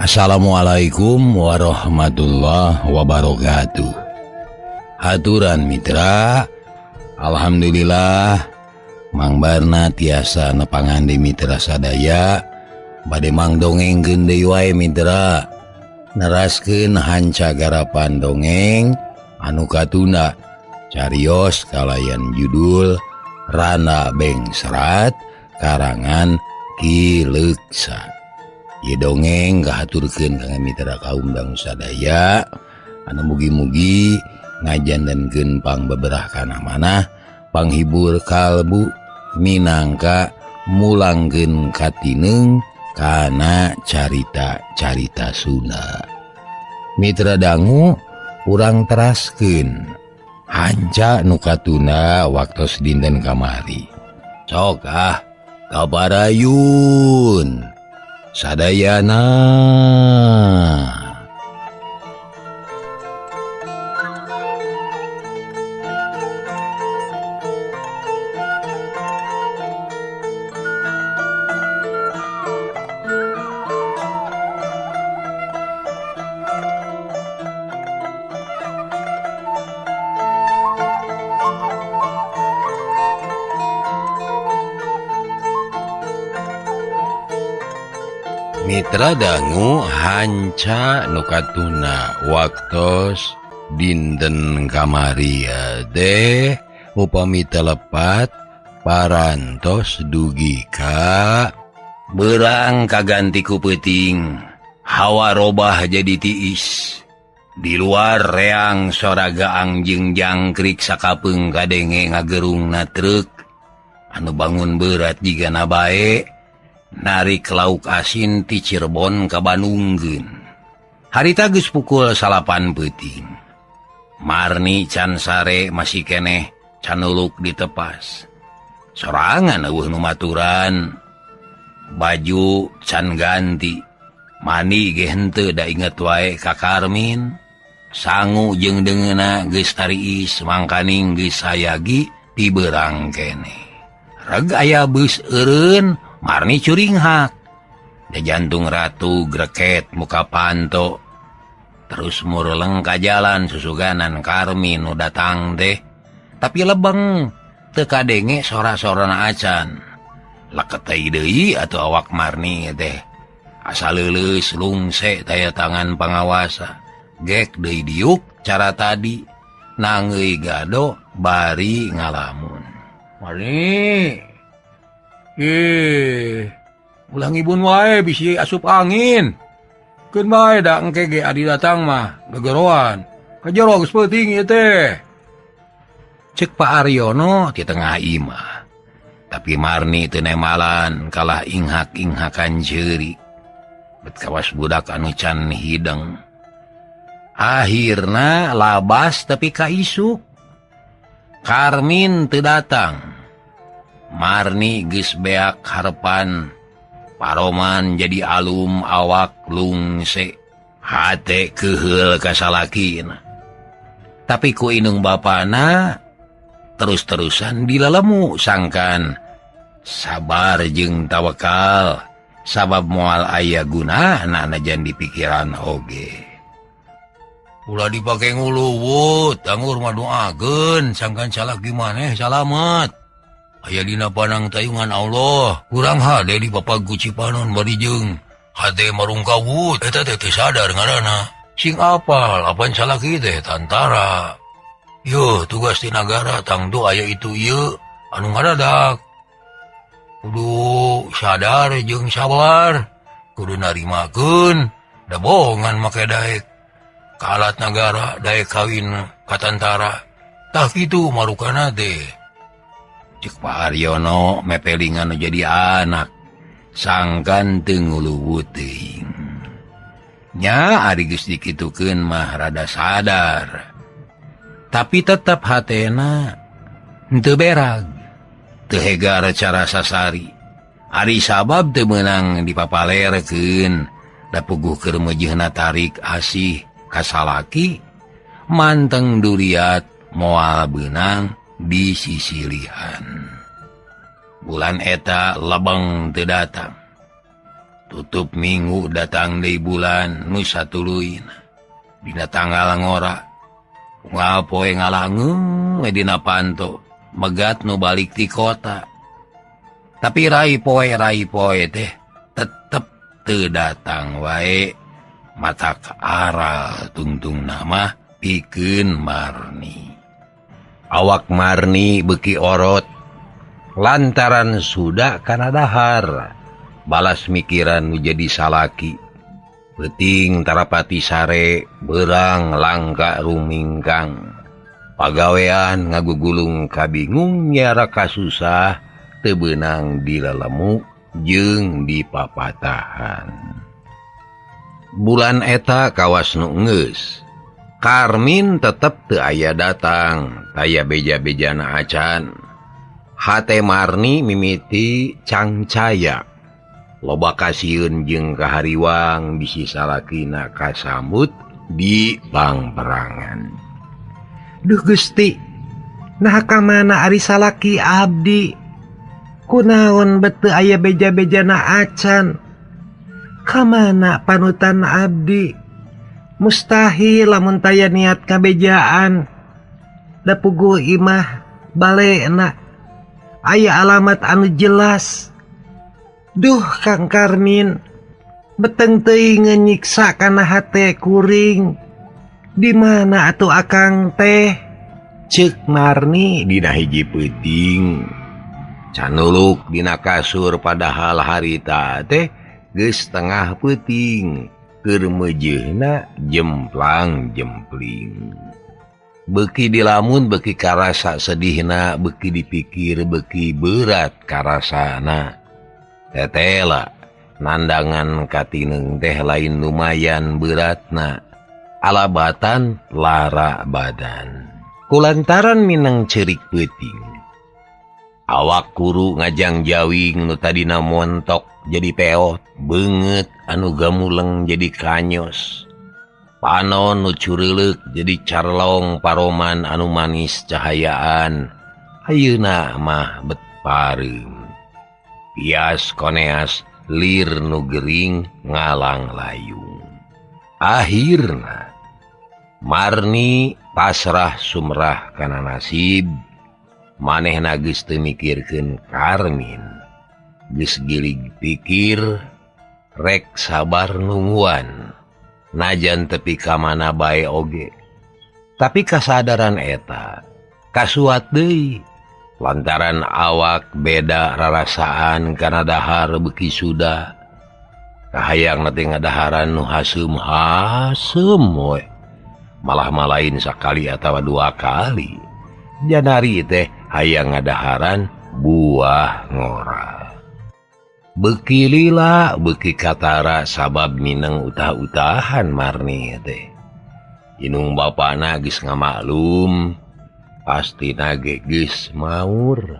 Assalamualaikum warahmatullahi wabarakatuh. Haturan mitra, alhamdulillah Mang Barna tiasa nepangan di mitra sadaya bade mangdongengkeun deui wae mitra, neraskeun hanca garapan dongeng anu katuna carios kalayan judul Rana Beng Serat karangan Ki Leuksa. Ieu dongeng kahaturkeun ka mitra kaum dangu sadaya anu mugi-mugi ngajandankeun pangbeberah kana manah, panghibur kalbu minangka mulangkeun katineng kana carita-carita Sunda. Mitra dangu urang teraskeun hanca nu katuna waktos dinten kamari. Sok kabarayun sadayana. Mitra dangu hanca nu katuna waktos dinten kamari teh upami telepat parantos dugi ka beurang kaganti ku peuting, hawa robah jadi tiis. Di luar reang soraga angjing jangkrik sakapeung kadenge ngagerungna truk anu bangun berat jigana bae narik lauk asin ti Cirebon ka Bandungkeun. Harita geus pukul 8 peuting. Marni can sare masih keneh can uluk ditepas. Sorangan eueuh nu maturan. Baju can ganti. Mani ge henteu da inget wae ka Karmin. Sangu jeung deungeuna geus tariis mangkaning geus sayagi ti beurang keneh. Reg aya beus eureun Marni curing hak. Da jantung ratu greket muka panto. Terus mureleng ka jalan susuganan Karmin nu datang teh. Tapi lebeng teu kadenge sora-sorana acan. Laketei deui atuh awak Marni teh. Asa leuleus lungse taya tangan pangawasa. Gek deui diuk cara tadi. Nangeuy gado bari ngalamun. Marni, ulang ibun wae bisi asup angin. Keun bae da engke ge adi datang mah gegeroan. Kajero geus peuting ieu teh. Ceuk Pak Aryono ti tengah imah. Tapi Marni teu nemalan kalah inghak-inghakan ceuri. Bet kawas budak anu can hideng. Akhirna labas tapi kaisuk. Karmin teu datang. Marni geus beak harepan paroman jadi alum awak lungse hate keheul ka salakina. Tapi ku inung bapana terus-terusan dilalemu sangkan sabar jeung tawakal sabab moal aya gunana najan di pikiran oge. Ulah dipake nguluwut anggur mah doakeun sangkan salaki maneh salamet. Aya dina panang tayungan Allah, kurang hade di papagu Cipanon bari jeung hade marungkawut. Eta teh teu sadar ngaranna. Sing apal apan salaki teh tantara. Yo tugas di nagara tangtu aya itu ieu anu ngadadak. Kudu sadar jeung sabar, kudu narimakeun da bohongan make daek ka alat nagara, daek kawin ka tantara. Tah kitu marukana teh. Cek Pak Aryono mepelingan jadi anak sangkan teu nguluwut teuing. Nya ari geus dikitukeun mah rada sadar. Tapi tetep hatena henteu berag. Teu hegar cara sasari. Ari sabab teu meunang dipapalerekeun da puguh keur meujeuhna tarik asih ka salaki manteng duriat moal beunang di sisilihan. Bulan eta lebeng teu datang. tutup minggu datang di bulan Nusa Tuluin dina tanggal ngora unggal poe ngalangeum dina panto megat nu balik ti kota tapi rai poe teh tetep teu datang wae mata aral tungtung nama pikeun Marni. Awak Marni beuki orot lantaran sudah kana dahar balas mikiran nu jadi salaki peuting tarapati sare beurang langka rumingkang pagawean ngagugulung kabingung nyara kasusah teu beunang dilelemuk jeung dipapatahan. Bulan eta kawas nu geus Karmin tetep teu aya datang taya beja-bejana acan hate Marni mimiti cangcaya loba kasieun jeung kahariwang bisi salakina kasambut di pangperangan. Duh Gusti, nah kamana ari salaki abdi? Kunaon beuteung aya beja-bejana acan? Kamana panutan abdi? Mustahil lamun taya niat kabejaan. Da puguh imah balena aya alamat anu jelas. Duh Kang Karmin, beteng teuing nyiksa kana hate kuring. Di mana atuh akang teh? Ceuk Marni dina hiji peuting. Canuluk dina kasur padahal harita teh geus tengah peuting keur meujeuhna jemplang-jempling. Beuki dilamun beuki karasa sedihna, beuki dipikir beuki berat karasana. Tetela nandangan katineung teh lain lumayan beratna. Alabatan lara badan. Kulantaran minang cerik peuting. Awak kuru ngajang jawing nu tadina montok jadi peot, beungeut anu gamuleng jadi kanyos. Panon nu cureuleuk jadi carlong paroman anu manis cahayaan. Ayeuna mah bet pareum. Pias koneas lir nu gering ngalang layung. Akhirna Marni pasrah sumrah kana nasib. Manehna geus teu mikirkeun Karmin. Geus gilig pikir rek sabar nungguan. Najan tepi ka mana bae oge. Tapi kasadaran eta kasuat deui lantaran awak beda rarasaan kana dahar beuki sudah. Kahayang nanti ngadaharan nu hasem we. Malah malain sakali atawa 2 kali. Janari teh hayang ngadaharan buah ngora. Beuki lila beuki katara sabab mineng utah-utahan Marni teh. Inung bapana geus ngamaklum pastina ge geus maur.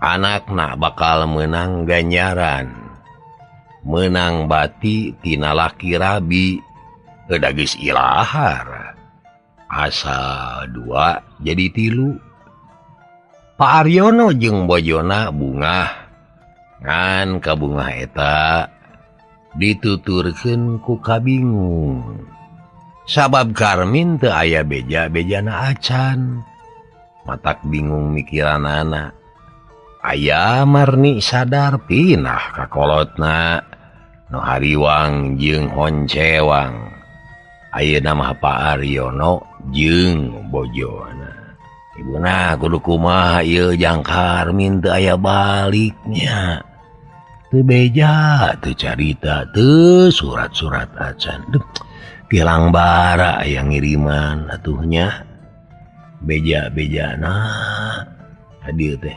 Anakna bakal meunang ganjaran. Menang bati tina laki rabi da geus ilahar. Asa 2 jadi 3. Pak Aryono jeung bojona bungah. Ngan ka bungah eta dituturkeun ku kabingung. Sabab Karmin teu aya beja-bejana acan. Matak bingung mikiranana. Aya Marni sadar pinah ka kolotna nu hariwang jeung honcewang. Ayeuna mah Pak Aryono jeung bojona. Ibuna kudu kumaha ieu jang Karmin teu aya baliknya. Teu beja, teu carita, teu surat-surat acan. Duh, pilang bara aya ngiriman atuhnya. Beja-bejana hadieu teh.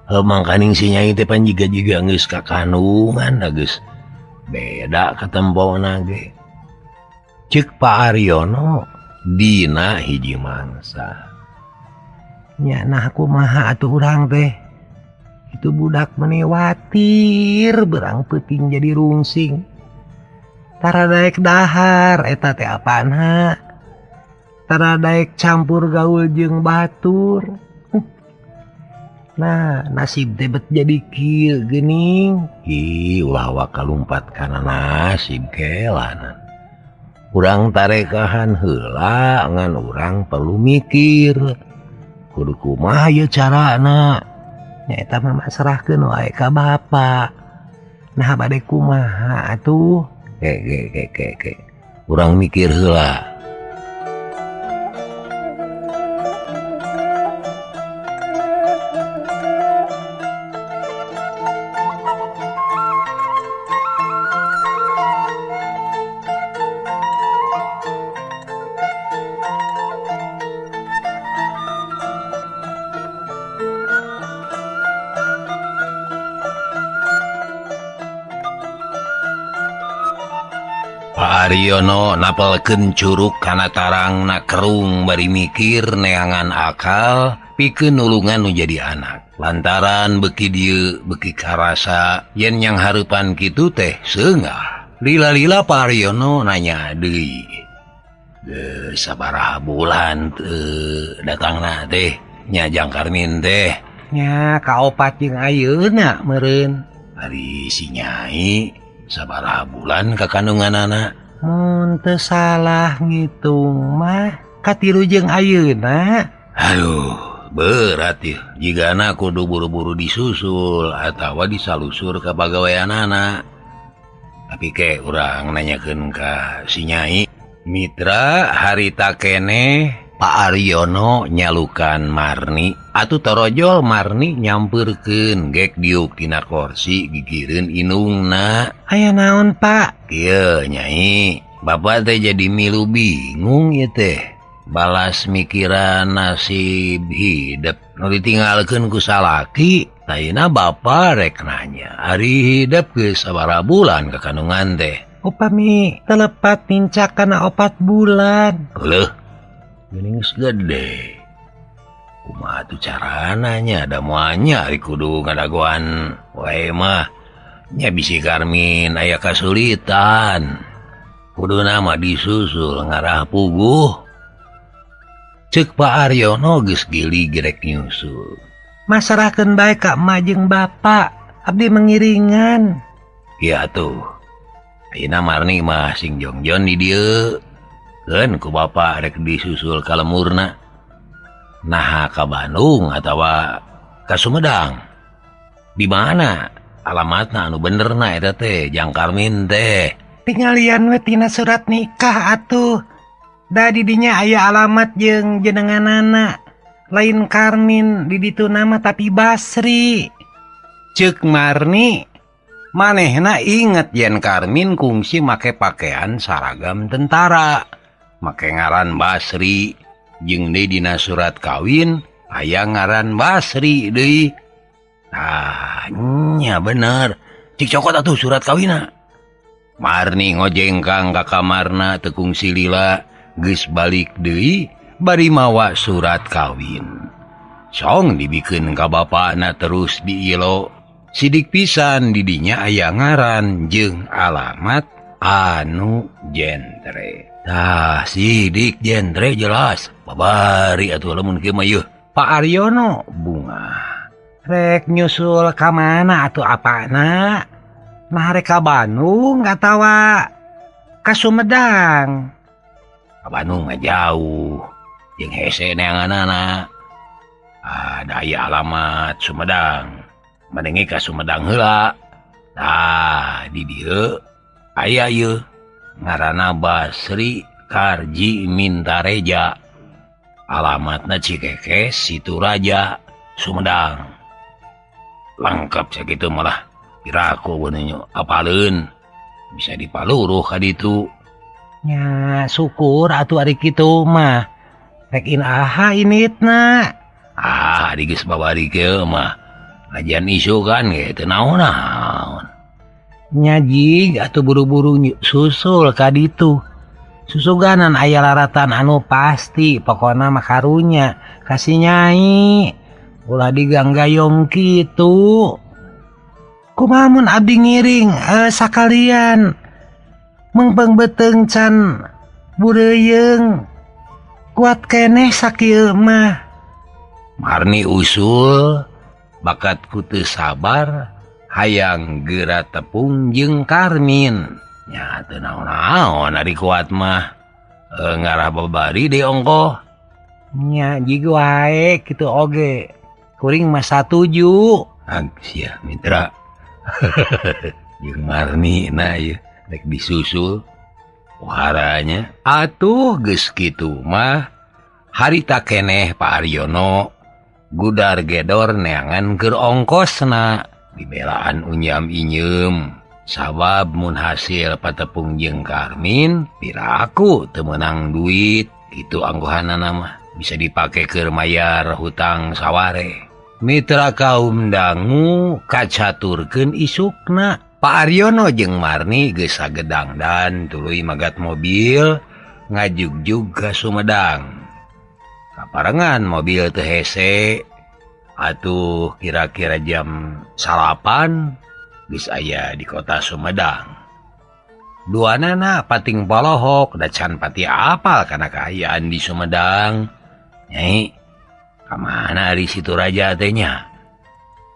Hemang kaning si Nyai teh pan jiga-jiga geus kakanungan geus beda katempona ge. Ceuk Pak Aryono dina hiji mangsa. Nya nah kumaha atuh urang teh. Itu budak menewatir berang peuting jadi rungsing. Tara daek dahar eta teh apana? Tara daek campur gaul jeung batur. Nah nasib tebet jadi kieu geuning. Ulah kalumpat kana nasib kelanan. Urang tarekahan heula ngan urang perlu mikir. Kudu kumaha ieu carana? Nya eta mah serahkeun wae ka bapa. Nah bade kumaha atuh? Ke. Urang mikir heula. Pak Aryono napelkeun curug kana tarang na kerung bari mikir neangan akal pikeun nulungan nu jadi anak. Lantaran beki dieu beki karasa yen yang hareupan kitu teh seungah. Lila-lila Pak Aryono nanya deui. Sabaraha bulan teu datangna teh nya Jang Karmin teh? Nya kaopat jeung ayeuna meureun. Ari si Nyai sabaraha bulan kakandunganana? Mun teu salah ngitung mah katilu jeung ayeuna. Aduh, berat ya. Jigana kudu buru-buru disusul atawa disalusur ka pagaweanana. Tapi ke urang nanyakeun ka si Nyai, mitra harita keneh Pak Aryono nyalukan Marni atuh torojol Marni nyampeurkeun gek diuk tina kursi gigireun inungna. Aya naon Pak? Ieu Nyai, Bapak teh jadi milu bingung ieu teh. Balas mikiran nasib hidup nu ditinggalkeun ku salaki. Ayeuna Bapak rek nanya, ari hidup geus sabaraha bulan kakandungan teh? Upami telepat nincak kana 4 bulan. Heuh. Geuning geus gede. Kumaha tuh carana nya da moalnya ari kudu ngadagoan wae mah. Nya bisi Karmin aya kasulitan. Kuduna mah disusul ngarah puguh. Ceuk Pak Aryono geus gili gerek nyusul. Masarahkeun bae ka emak jeung bapak, abdi mengiringan. Iya tuh. Ayeuna Marni mah sing jongjon di dieu. Keun ku bapak rek disusul ka lemurna. Nah ka Bandung atawa ka Sumedang? Di mana alamatna anu benerna eta teh Jang Karmin teh? Tingalian we tina surat nikah atuh. Da di dinya aya alamat jeung jenenganana. Lain Karmin di ditu nama tapi Basri. Ceuk Marni, manehna inget yen Karmin kungsi make pakaian saragam tentara. Make ngaran Basri, jeung deui dina surat kawin aya ngaran Basri deui. Nah, nya bener. Cik cokot atuh surat kawinna. Marni ngojengkang ka kamarna teu kungsi lila, geus balik deui bari mawa surat kawin. Song dibikeun ka bapakna terus diilo. Sidik pisan di dinya aya ngaran jeung alamat anu jentre. Tah sidik jentre jelas. Babari atuh lamun kieu mah yeuh. Pak Aryono bunga. Rek nyusul ka mana atuh apana? Nah rek ka Bandung atawa ka Sumedang? Ka Bandung mah jauh. Jeung hese neanganana. Ada aya alamat Sumedang. Manengi ka Sumedang heula. Tah di dieu aya ieu ngaranna Basri Karji Mintareja. Alamatna Cikekes Situraja Sumedang. Lengkap sakitu malah piraku beuneu apaleun. Bisa dipaluruh ka ditu. Nya syukur atuh ari kitu mah. Rek inaha initna. Di geus babari kieu mah. Lajan isu kan ge teu naon-naon. Nya jig atuh buru-buru susul ka ditu. Susuganan aya laratan anu pasti, pokona mah karunya ka si Nyai. Ulah diganggayong kitu. Kumaha mun abdi ngiring sakalian. Mengpeung beuteung can bureuyeung. Kuat keneh sakieu mah. Marni usul bakat kutu sabar hayang geura tepung jeung Karmin nya teu naon-naon ari kuat mah ngarah babari deui ongkoh nya jiga wae kitu oge kuring mah satuju sia mitra jeung Marni na ieu rek disusul waranya atuh geus kitu mah harita keneh Pak Aryono gudar gedor neangan keur ongkosna dibelaan unyam inyem sabab mun hasil patepung jeung Karmin piraku teu meunang duit kitu anggohanana mah bisa dipake keur mayar hutang saware mitra kaum dangu kacaturkeun isukna Pak Aryono jeung Marni geus sagedang dan tuluy magat mobil ngajugjug ka Sumedang kaparengan mobil teu hese atuh kira-kira jam 8 geus aya di kota Sumedang duanana pating polohok da can pati apal kana kaayaan di Sumedang nyai kamana ari Situraja teh nya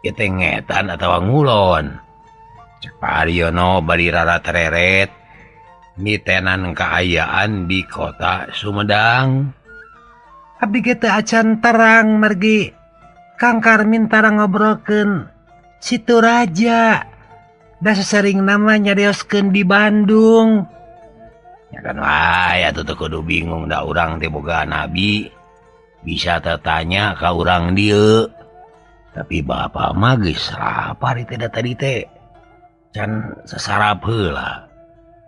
ieu teh ngetan atawa ngulon cek Pak Aryono bari rarat-reret mitenan kaayaan di kota Sumedang abdi ge teu acan terang margi Kang Karmin tara ngobrolkeun Situraja da sasering nama nyarioskeun di Bandung ya kan wae atuh teu kudu bingung da urang teh boga nabi bisa tertanya ka urang dieu tapi bapak mah geus lapar teh da tadi teh can sasarap heula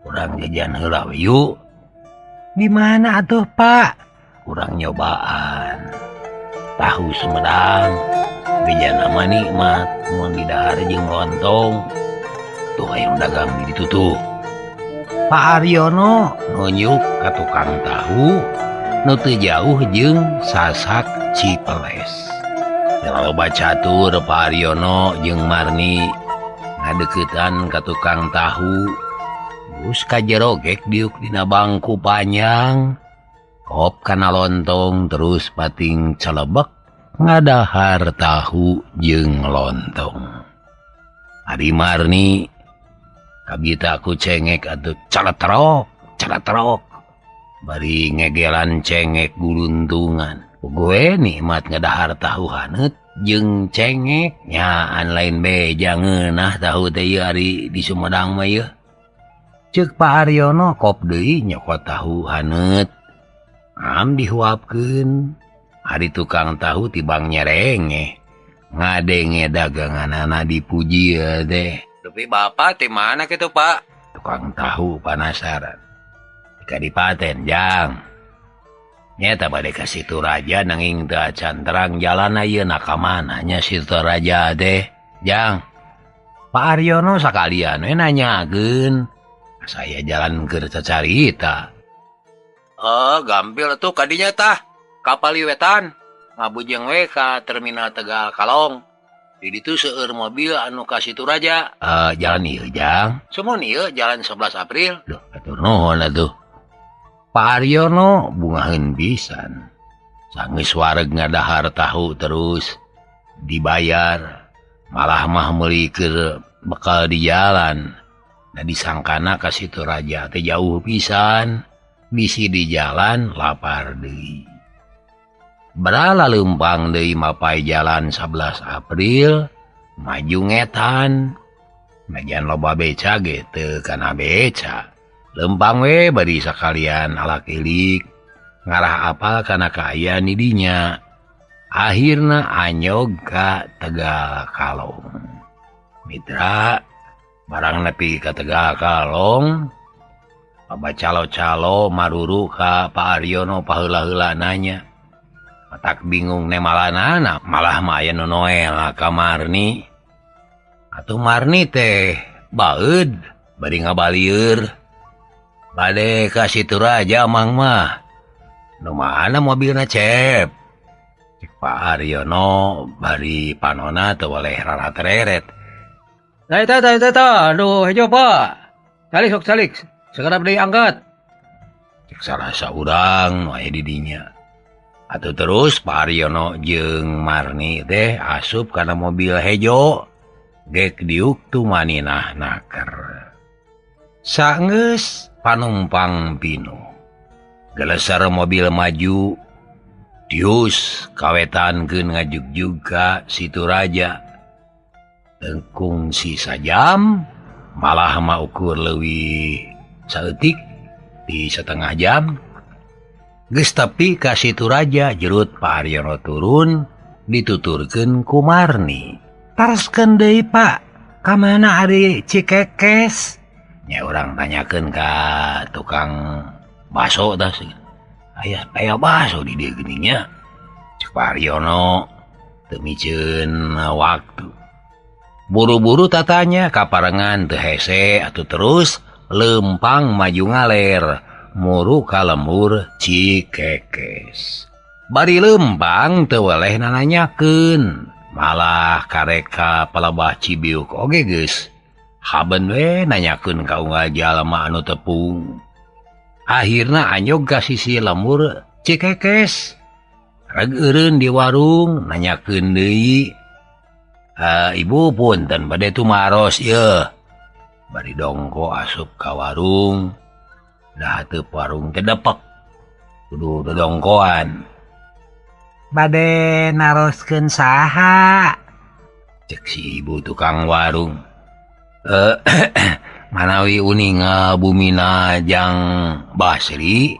urang jajan heula we yuk di mana atuh Pak urang nyobaan tahu Sumedang bejana mah nikmat mun didahar jeung lontong tuh aya dagang di ditu tuh Pak Aryono nunjuk ka tukang tahu nu teu jauh jeung Sasak Cipeles loba catur Pak Aryono jeung Marni ngadeuketan ka tukang tahu geus kajerogek diuk dina bangku panjang kop kana lontong terus pating celebek ngadahar tahu jeung lontong ari Marni kabita ku cengek atuh calatrok bari ngegelan cengek guluntungan gue nikmat ngadahar tahu haneut jeung cengek nyaan lain beja ngeunah tahu teh ieu ari di Sumedang mah ieu ceuk Pak Aryono kop deui nyokot tahu haneut am dihuapkeun hari tukang tahu tibang nyerengeh ngadenge daganganana dipuji teh tapi bapak teh mana kitu Pak tukang tahu penasaran ka dipaten jang nyata bade ka Situraja nanging teu acan terang jalan ayeuna ka mana nya Situraja teh jang Pak Aryono sakalian we nanyakeun saya jalan keur cacarita gampil tuh kadinya tah kapal liwetan ngabujeng we ka terminal Tegal Kalong di ditu seueur mobil anu ka Situraja jalan ieu jang sumun ieu jalan 11 April duh atur nuhun atuh Pak Aryono bungaheun pisan sanggeus wareg ngadahar tahu terus dibayar malah mah meuli keur bekal di jalan da disangkana ka Situraja teh jauh pisan bisi di jalan lapar deui berala leumpang deui mapai jalan 11 April maju ngetan najan loba beca ge teu kana beca leumpang we bari sakalian alakilik ngarah apal kana kaayaan di dinya akhirna anyog ka Tegal Kalong mitra barang nepi ka Tegal Kalong Baba calo-calo maruru ka Pak Aryono paheula-heula nanya matak bingung nemalanana malah mah aya nu noel ka Marni atuh Marni teh baeud bari ngabalieur bade ka Situraja mang mah nu mana mobilna cep cek Pak Aryono bari panona teu waleh rarat-reret aduh hejo Pak salik segera beli angkat cek salah saurang nu aya di dinya Atuh terus Pak Aryono jeung Marni teh asup kana mobil hejo gek diuk tumaninah naker. Saenggeus panumpang pinu geleser mobil maju tius kawetankeun ngajugjug ka Situ Raja. Tengkung sisa jam malah mah ukur leuwih saeutik di setengah jam. Geus tepi ka Situ Raja jerut Pak Aryono turun dituturkeun ku Marni. Tareskeun deui Pak, ka mana ari Cikekes? Nya urang tanyakeun ka tukang baso tah. Aya baso di dieu geuning nya. Cek Pak Aryono teu miceun waktu. Buru-buru tatanya kaparengan teu hese atuh terus lempang maju ngaler muru ka lembur Cikekes. Bari lempang teu weleh nanyakeun, malah karek ka Palebah Cibiuk oge geus haben we nanyakeun ka unggal jalma anu tepung. Akhirna anyog ka sisi lembur Cikekes. Reg eureun di warung nanyakeun deui, "Ibu punten bade tumaros ieu." Bari dongko asup ka warung. Dah teu warung teh depek. Kudu dodongkoan. "Bade naroskeun saha?" cek si ibu tukang warung. Manawi uning bumina jang Basri.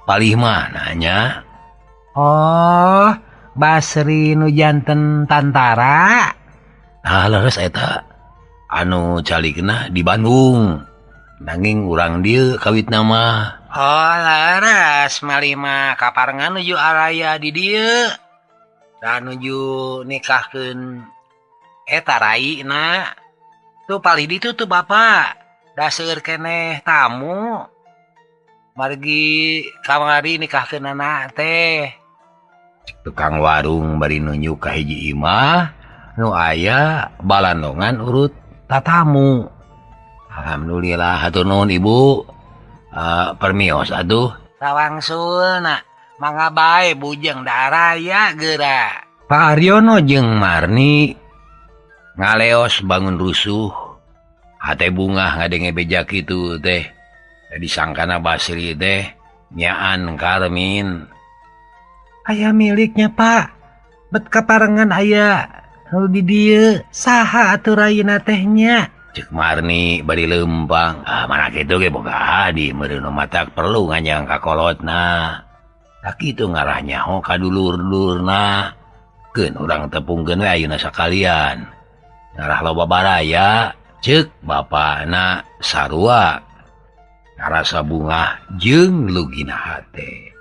Palih mananya? "Oh, Basri nu janten tantara." Leres eta anu calikna di Bandung. Nanging urang dieu kawitna mah. "Oh, leres malima kaparengan nuju araya di dieu. Da nuju nikahkeun eta raina. Tuh palih ditu tuh Bapak. Da seueur keneh tamu. Margi kamari nikahkeun anak teh." Tukang warung bari nunjuk ka hiji imah nu aya balandongan urut tatamu. "Alhamdulillah hatur nuhun Ibu. Permios atuh." "Tawangsulna, mangga bae bujang da araya geura." Pak Aryono jeung Marni ngaleos bangun rusuh. Hate bunga ngadenge beja kitu teh. Disangkana Basri teh nyaan Karmin. "Aya miliknya Pak. Bet kaparengan aya nu di dieu. Saha atuh rayina tehnya?" Cek Marni bari lempang. "Mana kitu ge boga hadi meureun matak perlu nganjang ka kolotna. Tak kitu ngarahnya ho ka dulur-dulurna. Keun urang tepungkeun we ayeuna sakalian. Ngarah loba baraya cek bapana sarua." Ngarasa bunga jeung lugina hate.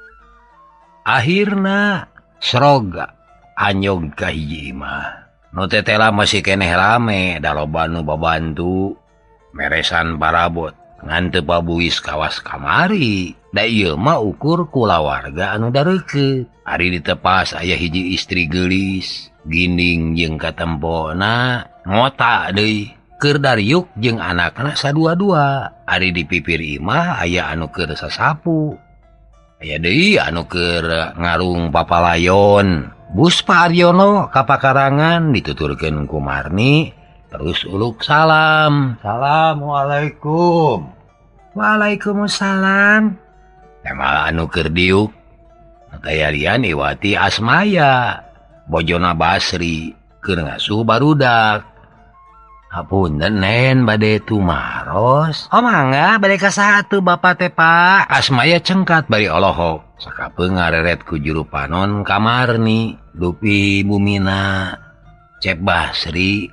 Akhirna sroga anyog ka hiji imah. Nu tetela masih keneh rame da loba nu babantu meresan parabot ngan teu pabuis kawas kamari. Da ieu mah ukur kulawarga anu dareukeut. Ari ditepas aya hiji istri geulis ginding jeung katempona ngota deui. Keur dariuk jeung anakna sadua-dua. Ari di pipir imah aya anu keur sasapu. Aya deui anu keur ngarung papalayon. Bus Pak Aryono kapakarangan dituturkeun ku Marni terus uluk salam. "Assalamualaikum." "Waalaikumsalam." Temal anu keur diuk tayarian Iwati Asmaya, bojona Basri keur ngasuh barudak. "Hapunten nen bade tumaros." "Oh mangga bade ka saha atuh Bapak teh Pak?" Asmaya cengkat bari olohok. Sakapeung ngareret ku juru panon ka Marni. Dupi bumina cep Basri.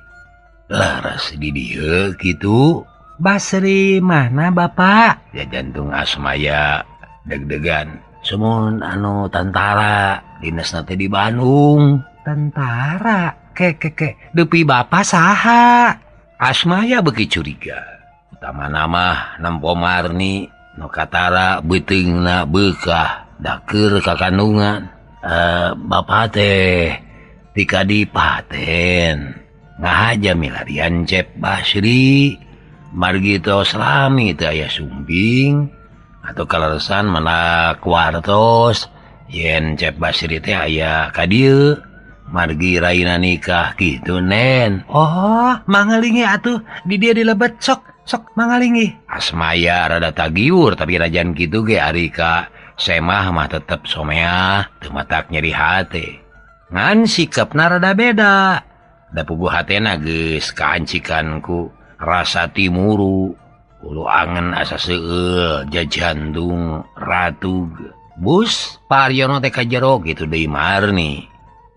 Leres di dieu kitu. "Basri mana Bapak?" Ya jantung Asmaya deg-degan. "Sumun anu tantara dinasna teh di Bandung." "Tentara? Ke dupi Bapak saha?" Asmaya beuki curiga. Utama nama nempo Marni nu katara beuteungna beukah da keur kakandungan. Bapak teh tika dipaten ngahaja milarian cep Basri. Margi tos lami teu aya sumbing atau kaleresan mana kuartos yen Cep Basri teh aya ka dieu margi raina nikah gitu nen. Oh, mangalingi atuh di dia dilebet sok mangalingi. Asmaya rada tagiur tapi rajan gitu ge Arika semah mah tetep someah teu matak nyeri hate. Ngan sikapna rada beda. Da puguh hatena geus kaancikanku rasa timuru. Ulu angen asa seueul jajantung ratug. Bus Paryono teh ka jero gitu deui marni.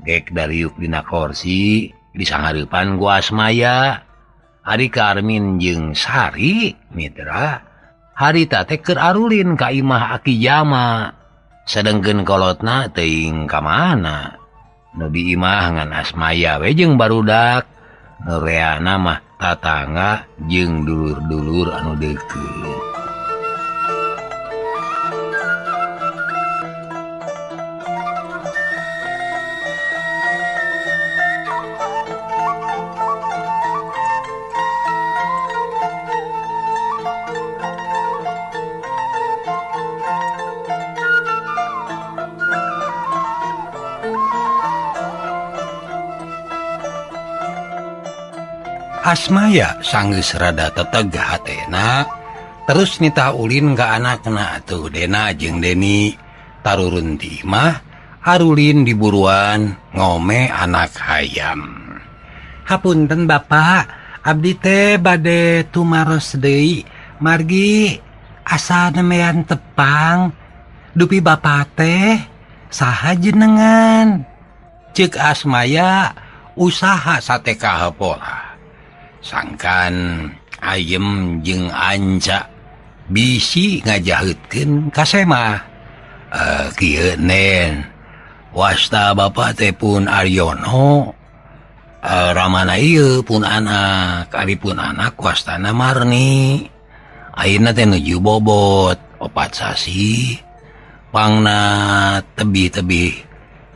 Gek dariuk dina kursi disangareupan ku Asmaya. Ari Karmin jeung Sari mitra harita teh keur arulin ka imah Aki Jama. Sedengkeun kolotna teuing ka mana. Nu di imah ngan Asmaya we jeung barudak. Nu reana mah tatangga jeung dulur-dulur anu deukeut. Asmaya sanggeus rada teteg hatena terus nita ulin ka anakna atuh Dena jeung Deni tarurun ti imah arulin di buruan ngome anak hayam. Hapunten Bapak, abdi teh bade tumaros deui margi asa nemean tepang. Dupi Bapak teh saha jenengan? Ceuk Asmaya usaha sate kahepola. Sangkan ayem jeung Anca bisi ngajaheutkeun ka Semah. Kieu nen wasta Bapak teh pun Aryono, ramana ieu pun anak, ari pun anak wastana Marni. Ayeuna teh nuju bobot 4 sasi. Pangna tebih-tebih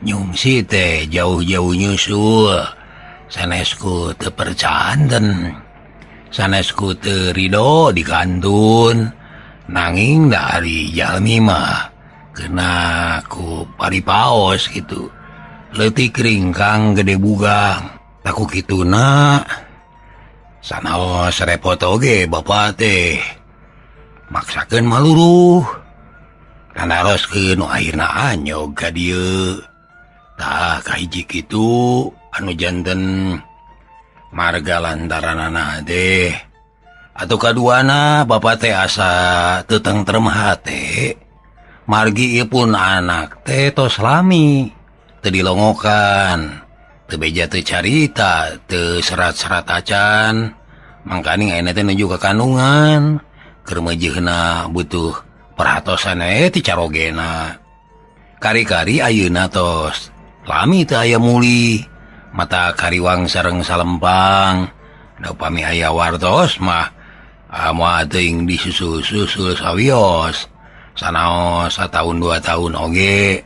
nyungsi teh jauh-jauh nyusul. Sanesku teu percaan dan sanesku teu ridho dikantun. Nanging da ari jalmi mah kena ku paripaos gitu. Leutik ringkang gede bugang. Taku kituna sanaos repot oge Bapak teh maksakeun maluruh. Kandaroskeun nu akhirna anyog ka dieu. Tah kahiji kitu anu janten marga lantaranana teh atuh kaduana Bapak teh asa teu tentrem hate margi ieu pun anak teh tos lami teu dilongokan teu beja teu carita teu serat-serat acan mangkani ayeuna teh nuju ka kandungan keur meujeuhna butuh perhatosan ti carogena kari-kari ayeuna tos lami teu aya muli mata kariwang sareng salempang. Da upami aya wartos mah moal teuing disusul-susul sawios. Sanaos sataun 2 tahun oge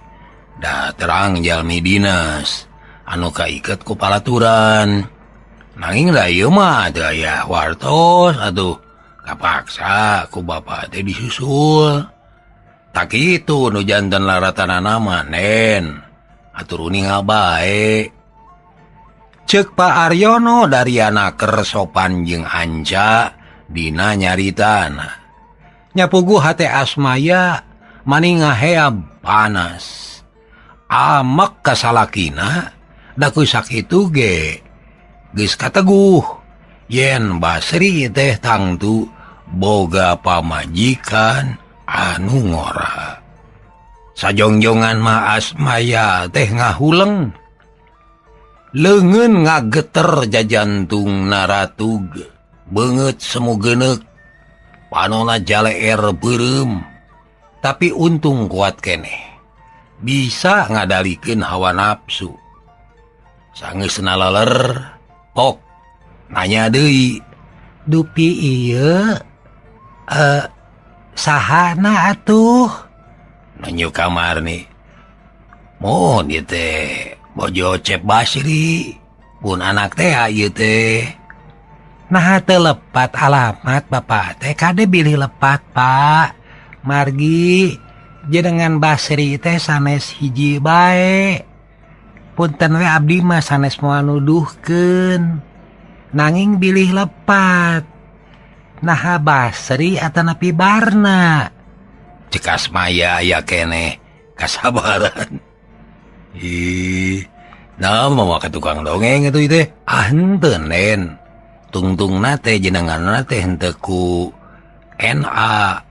da terang jalmi dinas anu kaiket ku palaturan. Nanging da ieu mah teu aya wartos atuh kapaksa ku Bapak teh disusul. Tak kitu nu janten laratanana mah nen atur uning bae. Ceuk Pak Aryono dari anak sopan jeung Anca dina nyaritana. Nyapuguh hate Asmaya mani ngaheab panas. Amek kasalakina da ku sakitu ge geus kateguh yen Basri teh tangtu boga pamajikan anu ngora. Sajongjongan mah Asmaya teh ngahuleng. Leungeun ngageter jajantung naratug beungeut semu geuneuk panona jaleer beureum tapi untung kuat keneh bisa ngadalikeun hawa nafsu. Sangeusna leler pok nanya deui, dupi ieu sahana atuh? Nunjuk kamar nih mohon ieu teh bojo Cep Basri pun anak teh ieu teh. Nah teu lepat alamat Bapak teh kade bilih lepat Pak. Margi jenengan Basri teh sanes hiji bae. Punten we abdi mah sanes moal nuduhkeun. Nanging bilih lepat. Naha Basri atanapi Barna. Cek Asmaya aya keneh kasabaran. Nah mau ke tukang dongeng itu teh. Henteu nen. Tungtungna teh jenenganna teh henteu ku NA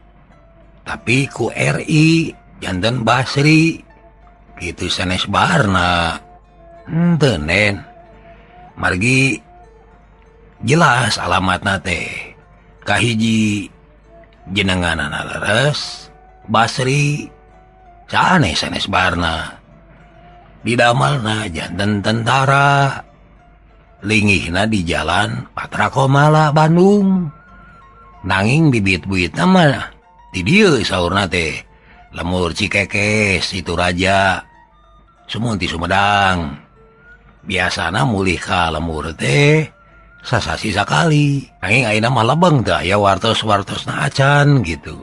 tapi ku RI janten Basri gitu sanes Barna. Henteu nen. Margi jelas alamatna teh kahiji jenenganna leres Basri sanes Barna. Didamalna janten tentara linggihna di jalan Patra Komala Bandung. Nanging bibit-bibitna mah di dieu saurna teh lemur Cikekes itu raja sumun ti Sumedang. Biasana mulih ka lemur teh sasasi sakali. Nanging ayeuna mah lebeng teh aya wartos-wartosna acan gitu.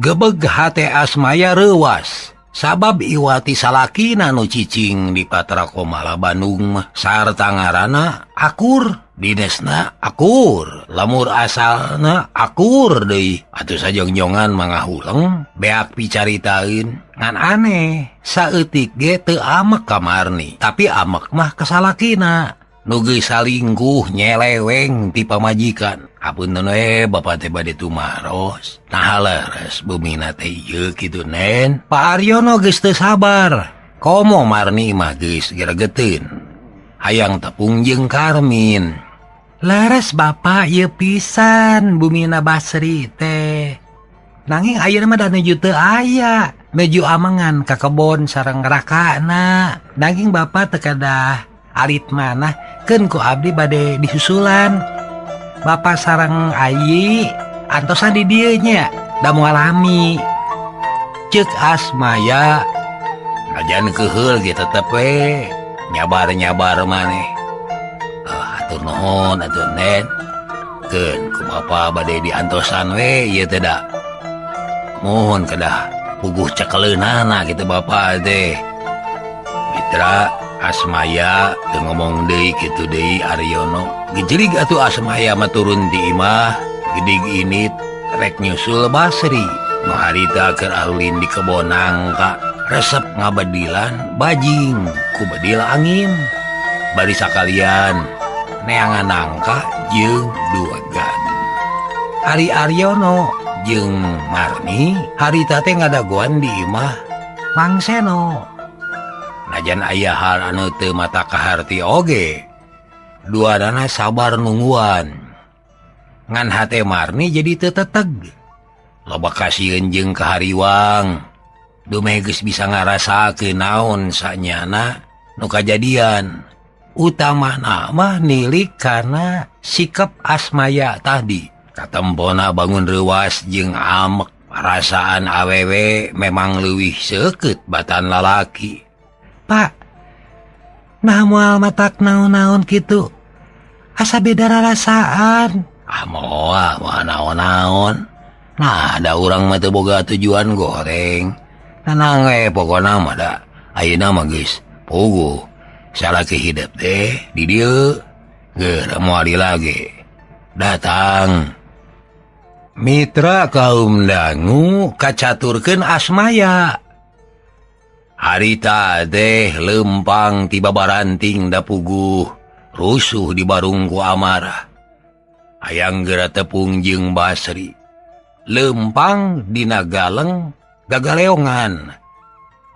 Gebeg hate Asmaya reuwas. Sabab iwati salakina nu cicing di Patra Komala Bandung mah sarta ngaranna Akur. Dinesna Akur, lamur asalna Akur deui. Atuh sajongjongan mangahuleng beak picaritaeun ngan aneh. Saeutik ge teu amek ka Marni, tapi amek mah ka salakina. Nu geus salingkuh nyeleweng ti pamajikan. Apunten we bapak teh bade tumaros. Nah leres bumina teh ieu kitu nen. Pak Aryono geus teu sabar. Komo Marni mah geus gregeteun. Hayang tepung jeung Karmin. Leres bapak ieu pisan bumina Basri teh. Nanging ayeuna mah da nuju teu aya. Nuju amengan ka kebon sareng rakana. Nanging bapak teu kadah alit manah keun ku abdi bade disusulan. Bapak sareng ayi antosan di dieu nya da moal lami. Ceuk Asmaya najan keheul ge tetep we nyabar-nyabar maneh. Atur nuhun atuh nen. Keun ku bapak bade diantosan we ieu teh da. Mohon kedah puguh cekeleunana kitu bapak teh. Mitra Asmaya teu ngomong deui kitu deui Aryono. Gejelig atuh Asmaya mah turun di imah gedig init rek nyusul Basri. Nu harita keur alulin di kebon nangka resep ngabadilan bajing ku bedil angin. Bari sakalian neangan nangka jeung duegan. Ari Aryono jeung Marni harita teh ngadagoan di imah Mang Seno. Najan aya hal anu teu mata kaharti oge, duadana sabar nungguan. Ngan hate Marni jadi teu teteg. Loba kasieun jeung kahariwang. Dumeh geus bisa ngarasakeun naon sanyana nu kajadian. Utamana mah nilik kana sikap Asmaya tadi. Katempona bangun reuwas jeung amek. Perasaan awewe memang leuwih seukeut batan lalaki. Pak, nah moal matak naon-naon kitu. Asa beda rarasaan. Moal naon-naon. Nah, ada urang mah teu boga tujuan goreng. Tenang we pokona mah da. Ayeuna mah geus puguh. Salaki hidup teh di dieu. Geura moal lagi. Datang. Mitra kaum dangu kacaturkeun Asmaya. Harita teh lempang tiba baranting da puguh rusuh di barung ku amarah. Hayang geura tepung jeung Basri. Lempang dina galeng gagaleongan.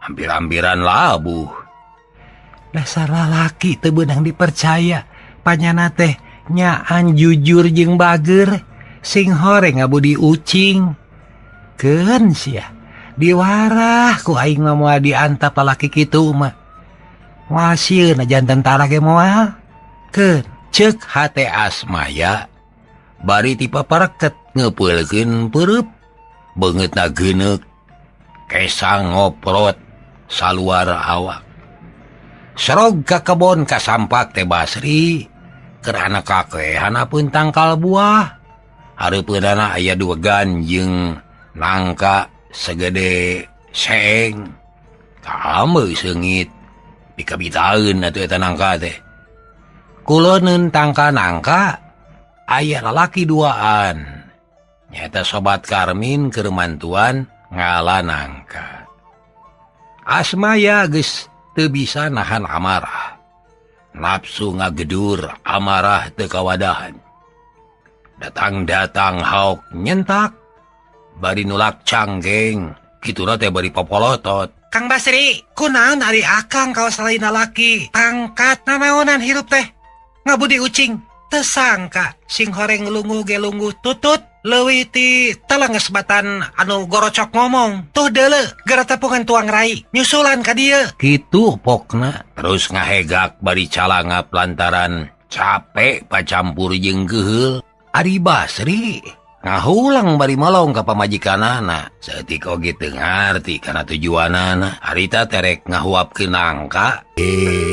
Hampir-hampiran labuh. Dasar lalaki teu beunang dipercaya. Panyana teh nyaan jujur jeung bager. Sing hore ngabudi ucing. Keun sia. Diwarah ku aing mah moal diantap lalaki kitu mah. Moal sieun ajan tentara ge moal. Keun ceuk hate Asmaya bari ti papareket ngeupeulkeun peureub. Beungeutna geuneuk kesang ngoprot saluar awak. Serog ka kebon kasampak teh Basri keur anak kakehan apeun tangkal buah. Hareupeunana aya duegan jeung nangka segede Seng kamu sengit dikabitaeun atuh eta nangka teh. Kuloneun tangka nangka aya lalaki duaan. Nyata sobat Karmin keur mantuan ngala nangka. Asmaya geus teu bisa nahan amarah. Nafsu ngagedur amarah teu kawadahan. Datang-datang hauk nyentak bari nulak canggeng, kituna teh bari popolotot. Kang Basri, kunaon ari akang kaos lain laki? Tangkat nanaonan hirup teh. Ngabudi ucing, teu sangka sing horeng lungu ge lungguh tutut, leuwih ti telenges batan anu gorocok ngomong. Tuh deuleu, gara tepungan tuang rai, nyusulan ka dieu. Kitu pokna, terus ngahegak bari calangap lantaran capek pacampur jeung geheul. Ari Basri ngahulang bari malong ka pamajikanana, saeutik oge teu ngarti kana tujuanana. Harita terek ngahuapkeun nangka.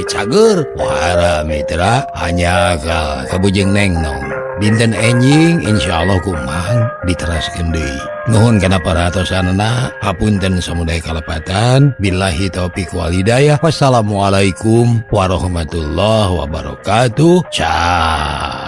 Cager, wara mitra hanya ka kabujeng neng nong. Dinten enjing insyaallah kumang diteraskeun deui. Nuhun kana paratosanana, hapunten samudaya kalepatan. Billahi taufik wal hidayah. Wassalamualaikum warahmatullahi wabarakatuh. Ciao.